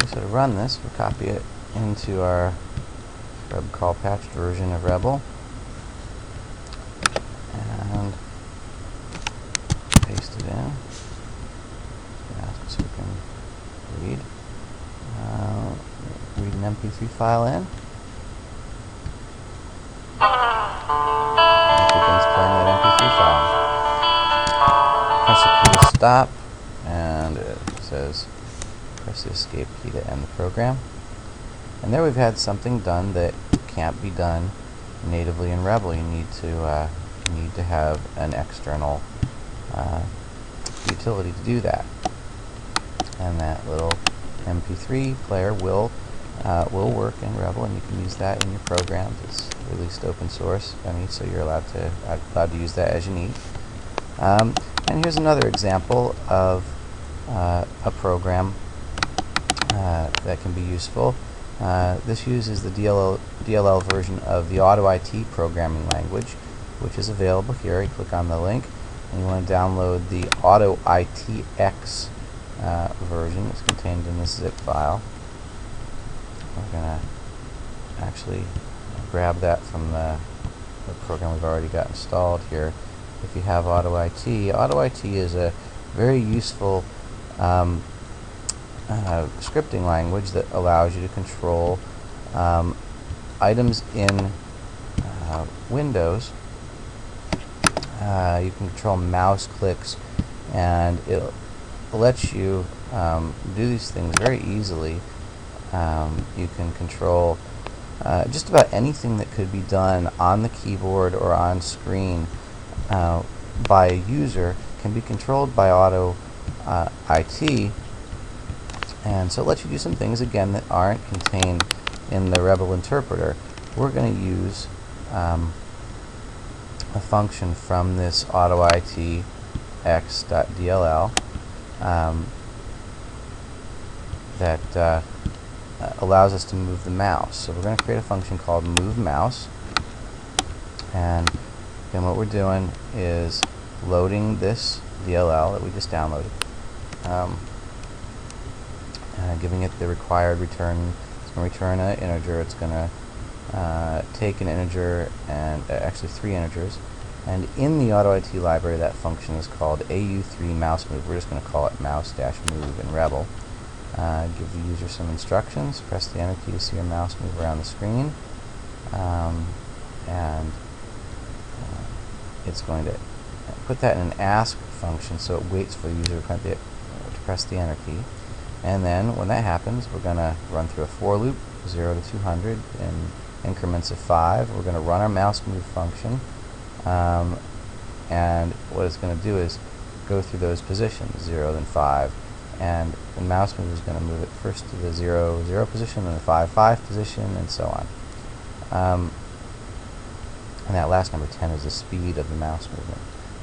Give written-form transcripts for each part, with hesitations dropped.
So to run this, we'll copy it into our Reb call patched version of Rebol and paste it in. So we can read an MP3 file in. It begins playing that MP3 file. Press the key to stop, and it says press the escape key to end the program. And there we've had something done that can't be done natively in Rebol. You need to have an external utility to do that. And that little MP3 player will work in Rebol, and you can use that in your programs. It's released open source, so you're allowed to use that as you need. And here's another example of a program that can be useful. This uses the DLL version of the AutoIT programming language, which is available here. You click on the link, and you want to download the AutoITX version. It's contained in this zip file. We're going to actually grab that from the program we've already got installed here. If you have AutoIT is a very useful scripting language that allows you to control items in Windows. You can control mouse clicks, and it lets you do these things very easily. You can control just about anything that could be done on the keyboard or on screen by a user can be controlled by AutoIT, and so it lets you do some things again that aren't contained in the Rebol interpreter. We're going to use a function from this AutoITX.dll that allows us to move the mouse. So we're going to create a function called moveMouse, and again what we're doing is loading this DLL that we just downloaded, giving it the required return. It's going to return an integer. It's going to take an integer, and actually 3 integers, and in the AutoIT library that function is called AU3MouseMove. We're just going to call it mouse-move in Rebol. Give the user some instructions. Press the enter key to see your mouse move around the screen, and it's going to put that in an ask function, so it waits for the user to press the enter key. And then when that happens, we're going to run through a for loop, 0 to 200 in increments of 5. We're going to run our mouse move function, and what it's going to do is go through those positions, 0 then 5, and the mouse move is going to move it first to the 0, 0 position, then the 5, 5 position, and so on. And that last number 10 is the speed of the mouse movement.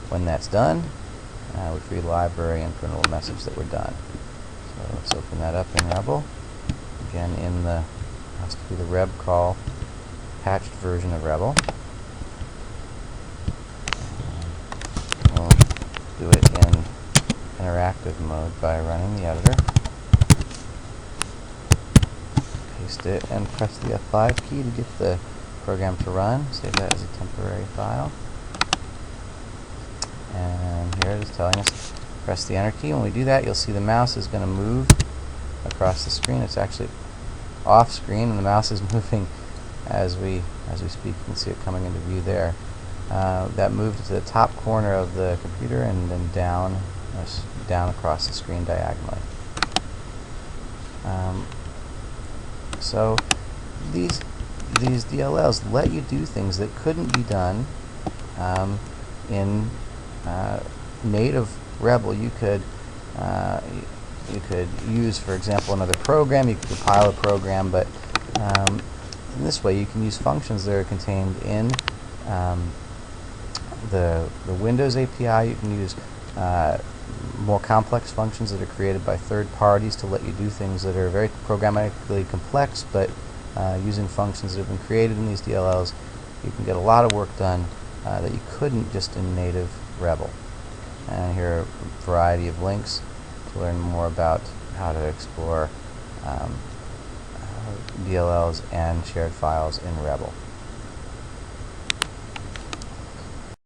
When that's done, we create a library and print a little message that we're done. So let's open that up in Rebol. Again, in the has to be the Reb call patched version of Rebol. We'll do it in interactive mode by running the editor. Paste it and press the F5 key to get the program to run. Save that as a temporary file. And here it is telling us press the enter key. When we do that, you'll see the mouse is going to move across the screen. It's actually off screen, and the mouse is moving as we speak. You can see it coming into view there. That moved to the top corner of the computer and then down across the screen diagonally. So these DLLs let you do things that couldn't be done in native Rebol. You could use, for example, another program. You could compile a program, but in this way you can use functions that are contained in the Windows API. You can use more complex functions that are created by third parties to let you do things that are very programmatically complex, but using functions that have been created in these DLLs, you can get a lot of work done that you couldn't just in native Rebol. And here are a variety of links to learn more about how to explore DLLs and shared files in Rebol.